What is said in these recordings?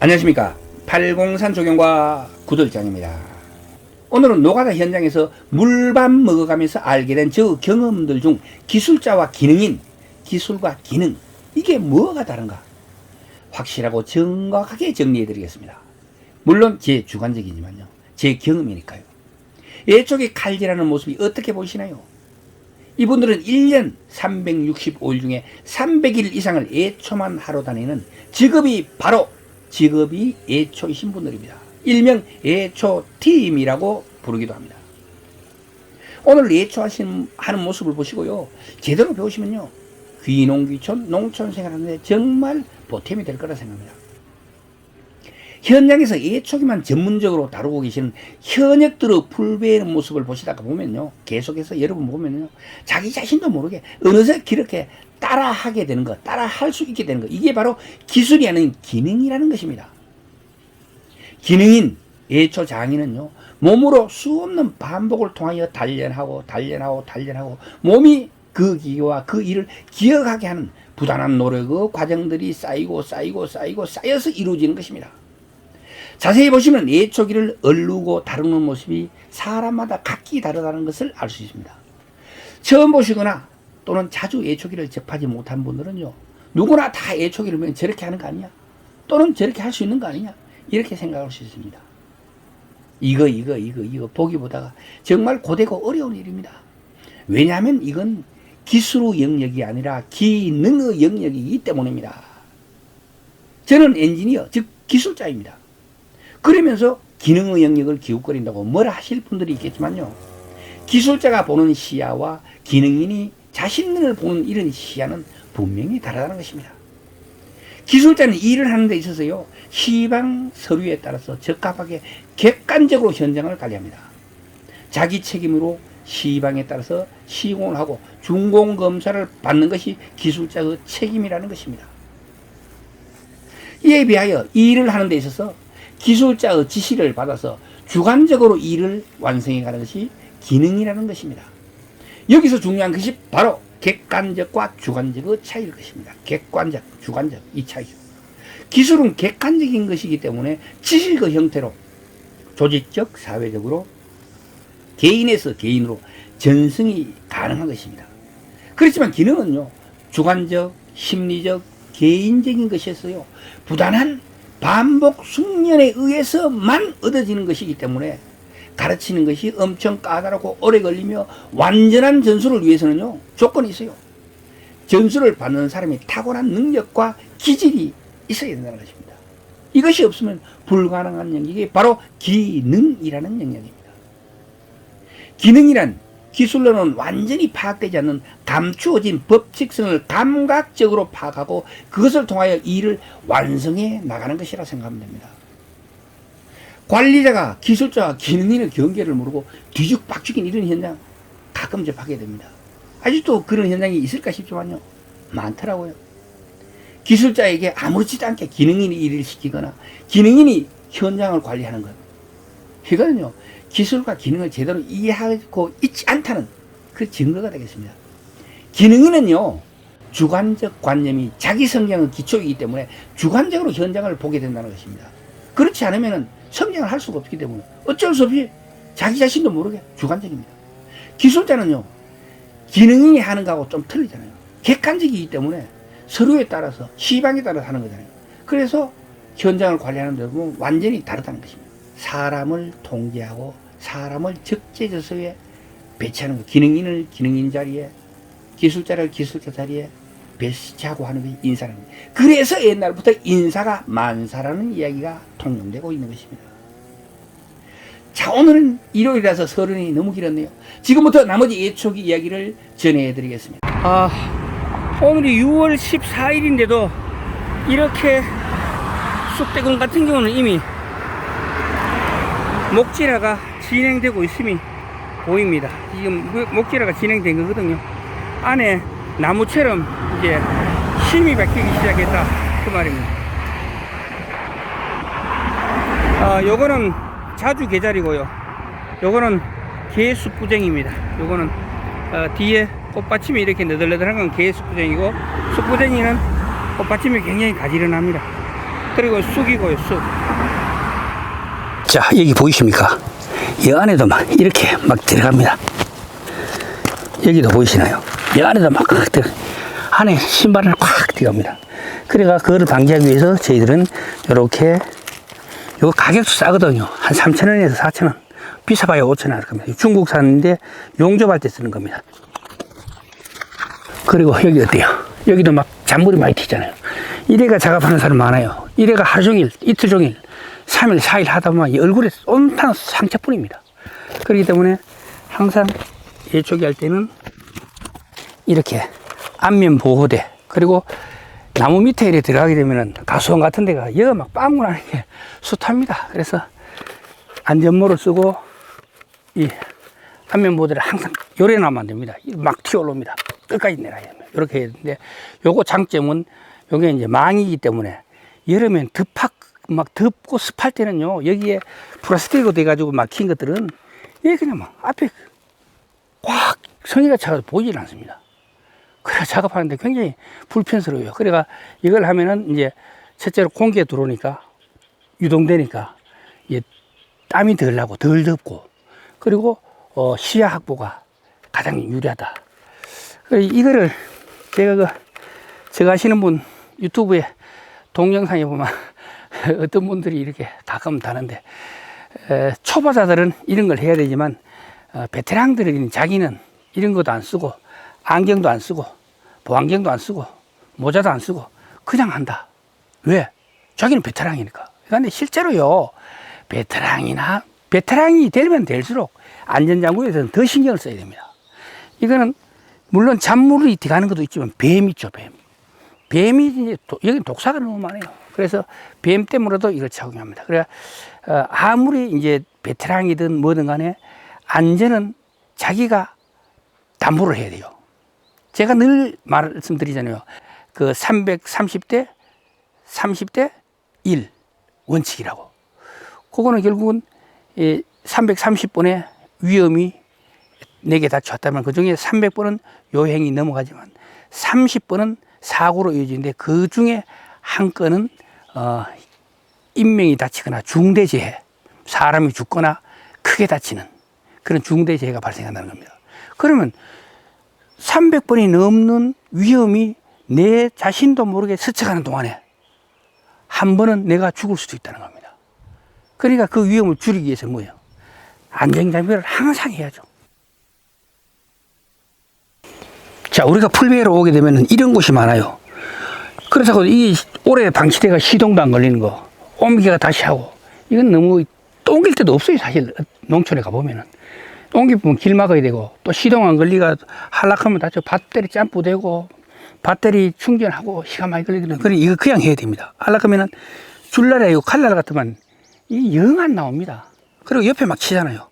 안녕하십니까. 팔공산 조경과 구들장입니다. 오늘은 노가다 현장에서 물밥 먹어가면서 알게 된 저 경험들 중 기술자와 기능인, 기술과 기능, 이게 뭐가 다른가 확실하고 정확하게 정리해 드리겠습니다. 물론 제 주관적이지만요, 제 경험이니까요. 애초에 칼질하는 모습이 어떻게 보이시나요? 이분들은 1년 365일 중에 300일 이상을 애초만 하러 다니는 직업이 바로 직업이 애초이신 분들입니다. 일명 애초팀이라고 부르기도 합니다. 오늘 애초하는 모습을 보시고요, 제대로 배우시면요, 귀농귀촌 농촌 생활하는데 정말 보탬이 될 거라 생각합니다. 현장에서 애초기만 전문적으로 다루고 계시는 현역들의 풀베이는 모습을 보시다가 보면요, 계속해서 여러분 보면요, 자기 자신도 모르게 어느새 그렇게 따라하게 되는 것, 따라할 수 있게 되는 것, 이게 바로 기술이 아닌 기능이라는 것입니다. 기능인 애초 장인은요, 몸으로 수없는 반복을 통하여 단련하고 몸이 그 기와 그 일을 기억하게 하는 부단한 노력의 과정들이 쌓여서 이루어지는 것입니다. 자세히 보시면 애초기를 얼르고 다루는 모습이 사람마다 각기 다르다는 것을 알 수 있습니다. 처음 보시거나 또는 자주 애초기를 접하지 못한 분들은요, 누구나 다 애초기를 보면 저렇게 하는 거 아니냐, 또는 저렇게 할 수 있는 거 아니냐, 이렇게 생각할 수 있습니다. 이거 보기보다가 정말 고되고 어려운 일입니다. 왜냐하면 이건 기술의 영역이 아니라 기능의 영역이기 때문입니다. 저는 엔지니어, 즉 기술자입니다. 그러면서 기능의 영역을 기웃거린다고 뭐라 하실 분들이 있겠지만요, 기술자가 보는 시야와 기능인이 자신을 보는 이런 시야는 분명히 다르다는 것입니다. 기술자는 일을 하는 데 있어서요, 시방 서류에 따라서 적합하게 객관적으로 현장을 관리합니다. 자기 책임으로 시방에 따라서 시공을 하고 준공 검사를 받는 것이 기술자의 책임이라는 것입니다. 이에 비하여 일을 하는 데 있어서 기술자의 지시를 받아서 주관적으로 일을 완성해 가는 것이 기능이라는 것입니다. 여기서 중요한 것이 바로 객관적과 주관적의 차이일 것입니다. 객관적, 주관적, 이 차이죠. 기술은 객관적인 것이기 때문에 지식의 형태로 조직적, 사회적으로 개인에서 개인으로 전승이 가능한 것입니다. 그렇지만 기능은요, 주관적, 심리적, 개인적인 것이었어요. 부단한 반복 숙련에 의해서만 얻어지는 것이기 때문에 가르치는 것이 엄청 까다롭고 오래 걸리며 완전한 전수를 위해서는요, 조건이 있어요. 전수를 받는 사람이 탁월한 능력과 기질이 있어야 된다는 것입니다. 이것이 없으면 불가능한 영역이 바로 기능이라는 영역입니다. 기능이란 기술로는 완전히 파악되지 않는 감추어진 법칙성을 감각적으로 파악하고 그것을 통하여 일을 완성해 나가는 것이라 생각하면 됩니다. 관리자가 기술자와 기능인의 경계를 모르고 뒤죽박죽인 이런 현장 가끔 접하게 됩니다. 아직도 그런 현장이 있을까 싶지만요, 많더라고요. 기술자에게 아무렇지도 않게 기능인이 일을 시키거나 기능인이 현장을 관리하는 것, 이거는요, 기술과 기능을 제대로 이해하고 있지 않다는 그 증거가 되겠습니다. 기능인은요, 주관적 관념이 자기 성장의 기초이기 때문에 주관적으로 현장을 보게 된다는 것입니다. 그렇지 않으면 성장을 할 수가 없기 때문에 어쩔 수 없이 자기 자신도 모르게 주관적입니다. 기술자는요, 기능인이 하는 거하고 좀 틀리잖아요. 객관적이기 때문에 서류에 따라서 시방에 따라서 하는 거잖아요. 그래서 현장을 관리하는 데 보면 완전히 다르다는 것입니다. 사람을 통제하고 사람을 적재적소에 배치하는 것, 기능인을 기능인 자리에, 기술자를 기술자 자리에 배치하고 하는 것이 인사라는 거예요. 그래서 옛날부터 인사가 만사라는 이야기가 통용되고 있는 것입니다. 자, 오늘은 일요일이라서 서른이 너무 길었네요. 지금부터 나머지 애초기 이야기를 전해드리겠습니다. 오늘이 6월 14일인데도 이렇게 쑥대군 같은 경우는 이미 목질화가 진행되고 있음이 보입니다. 지금 목질화가 진행된 거거든요. 안에 나무처럼 이제 심이 박히기 시작했다, 그 말입니다. 요거는 자주 개자리고요, 요거는 개숙부쟁입니다. 요거는 뒤에 꽃받침이 이렇게 너덜너덜한 건 개숙부쟁이고, 숙부쟁이는 꽃받침이 굉장히 가지런합니다. 그리고 쑥이고요, 쑥. 자, 여기 보이십니까? 이 안에도 막 이렇게 막 들어갑니다. 여기도 보이시나요? 이 안에도 막 안에 신발을 꽉 들어갑니다. 그래가 그거를 방지하기 위해서 저희들은 이렇게, 이거 가격도 싸거든요. 한 3,000원에서 4,000원. 비싸봐야 5,000원 할 겁니다. 중국산인데 용접할 때 쓰는 겁니다. 그리고 여기 어때요? 여기도 막 잔물이 많이 튀잖아요. 이래가 작업하는 사람 많아요. 이래가 하루 종일, 이틀 종일, 3일, 4일 하다 보면 얼굴에 온통 상처뿐입니다. 그렇기 때문에 항상 예초기 할 때는 이렇게 안면 보호대, 그리고 나무 밑에 이렇게 들어가게 되면은 가수원 같은 데가 여가 막 빵꾸 나는 게 숱합니다. 그래서 안전모를 쓰고 이 안면 보호대를 항상 요래 놔면 안 됩니다. 막 튀어 올라옵니다. 끝까지 내려야 됩니다. 이렇게 해야 되는데, 요거 장점은 요게 이제 망이기 때문에 여름엔 막 덥고 습할 때는요, 여기에 플라스틱으로 돼가지고 막힌 것들은 이게 그냥 막 앞에 꽉 성의가 차서 보이질 않습니다. 그래서 작업하는데 굉장히 불편스러워요. 그래가 이걸 하면은 이제 첫째로 공기가 들어오니까 유동되니까 이게 땀이 덜 나고 덜 덥고, 그리고 시야 확보가 가장 유리하다. 이거를 제가 하시는 분 유튜브에 동영상에 보면 어떤 분들이 이렇게 가끔 다는데, 초보자들은 이런 걸 해야 되지만 베테랑들은 자기는 이런 것도 안 쓰고 안경도 안 쓰고 보안경도 안 쓰고 모자도 안 쓰고 그냥 한다. 왜? 자기는 베테랑이니까. 그런데 실제로요, 베테랑이 되면 될수록 안전장구에 대해서는 더 신경을 써야 됩니다. 이거는 물론 잔물이 들어가는 것도 있지만 뱀 있죠, 뱀. 뱀이 이제 여기 독사가 너무 많아요. 그래서 뱀 때문에도 이걸 착용합니다. 그래 아무리 이제 베테랑이든 뭐든 간에 안전은 자기가 담보를 해야 돼요. 제가 늘 말씀드리잖아요. 그 330대 30대 1 원칙이라고. 그거는 결국은 330번의 위험이 4개 다 쳤다면 그 중에 300번은 요행이 넘어가지만 30번은 사고로 이어지는데, 그 중에 한 건은 인명이 다치거나 중대재해, 사람이 죽거나 크게 다치는 그런 중대재해가 발생한다는 겁니다. 그러면 300번이 넘는 위험이 내 자신도 모르게 스쳐가는 동안에 한 번은 내가 죽을 수도 있다는 겁니다. 그러니까 그 위험을 줄이기 위해서 뭐예요? 안전장비를 항상 해야죠. 자, 우리가 풀베이로 오게 되면 이런 곳이 많아요. 그렇다고 이 오래 방치대가 시동도 안 걸리는 거, 옮기가 다시 하고, 이건 너무 또 옮길 데도 없어요. 사실 농촌에 가보면은 옮기면 길 막아야 되고, 또 시동 안 걸리가 하락하면 다쳐 배터리 짬뿌되고 배터리 충전하고 시간 많이 걸리거든요. 그래 이거 그냥 해야 됩니다. 하락하면은 줄날에 이거 칼날 같으면 이 영 안 나옵니다. 그리고 옆에 막 치잖아요.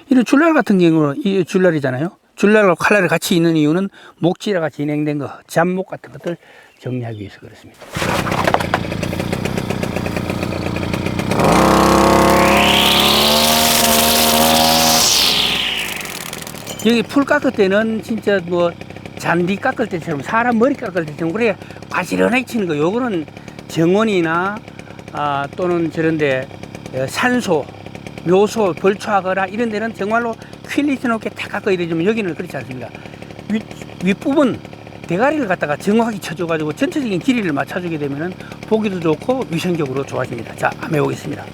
이런 줄날 같은 경우는 이 줄날이잖아요. 줄날과 칼날이 같이 있는 이유는 목질화가 진행된 거, 잡목 같은 것들 정리하기 위해서 그렇습니다. 여기 풀 깎을 때는 진짜 뭐 잔디 깎을 때처럼, 사람 머리 깎을 때처럼 그래 가지런하게 치는 거. 요거는 정원이나 또는 저런데 산소, 묘소, 벌초하거나 이런 데는 정말로 퀄리티 높게 다 깎아야 되지만, 여기는 그렇지 않습니다. 윗부분 대가리를 갖다가 정확하게 쳐줘가지고 전체적인 길이를 맞춰주게 되면은 보기도 좋고 위생적으로 좋아집니다. 자, 한번 해보겠습니다.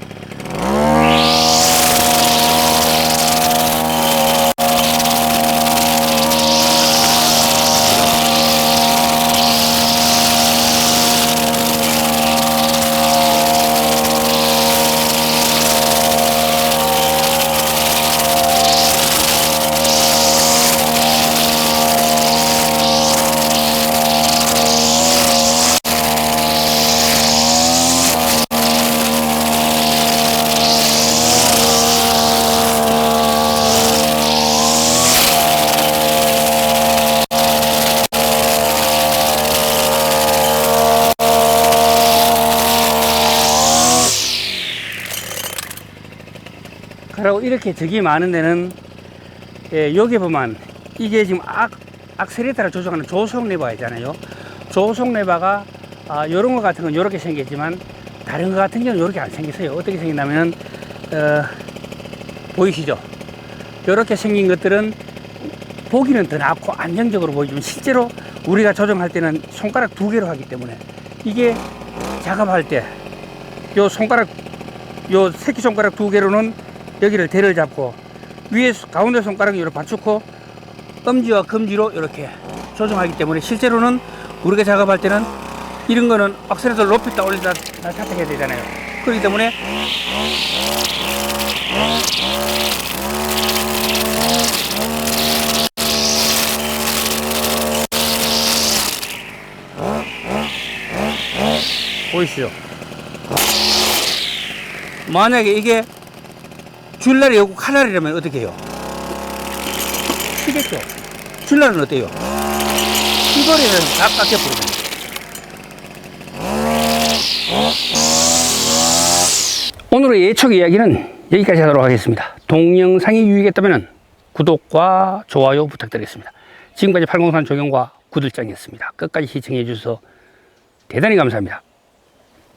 그리고 이렇게 적이 많은 데는 여기 보면 이게 지금 악셀레이터를 조정하는 조속 레버 있잖아요. 조속 레버가 이런 거 같은 건 이렇게 생겼지만 다른 거 같은 경우는 이렇게 안 생겼어요. 어떻게 생겼냐면 보이시죠? 이렇게 생긴 것들은 보기는 더 낫고 안정적으로 보이지만 실제로 우리가 조정할 때는 손가락 2개로 하기 때문에 이게 작업할 때 요 손가락 요 새끼손가락 2개로는 여기를 대를 잡고 위에 가운데 손가락을 이렇게 받쳐고 엄지와 검지로 이렇게 조정하기 때문에 실제로는 우리가 작업할 때는 이런 거는 악셀레이터를 높였다 올렸다 살짝해야 되잖아요. 그렇기 때문에 보이시죠? 만약에 이게 줄날이 없고 칼날이라면 어떻게 해요? 치겠죠? 줄날은 어때요? 이거리는 다 깎여버리잖아요. 오늘의 예측 이야기는 여기까지 하도록 하겠습니다. 동영상이 유익했다면 구독과 좋아요 부탁드리겠습니다. 지금까지 803 조경과 구들장이었습니다. 끝까지 시청해 주셔서 대단히 감사합니다.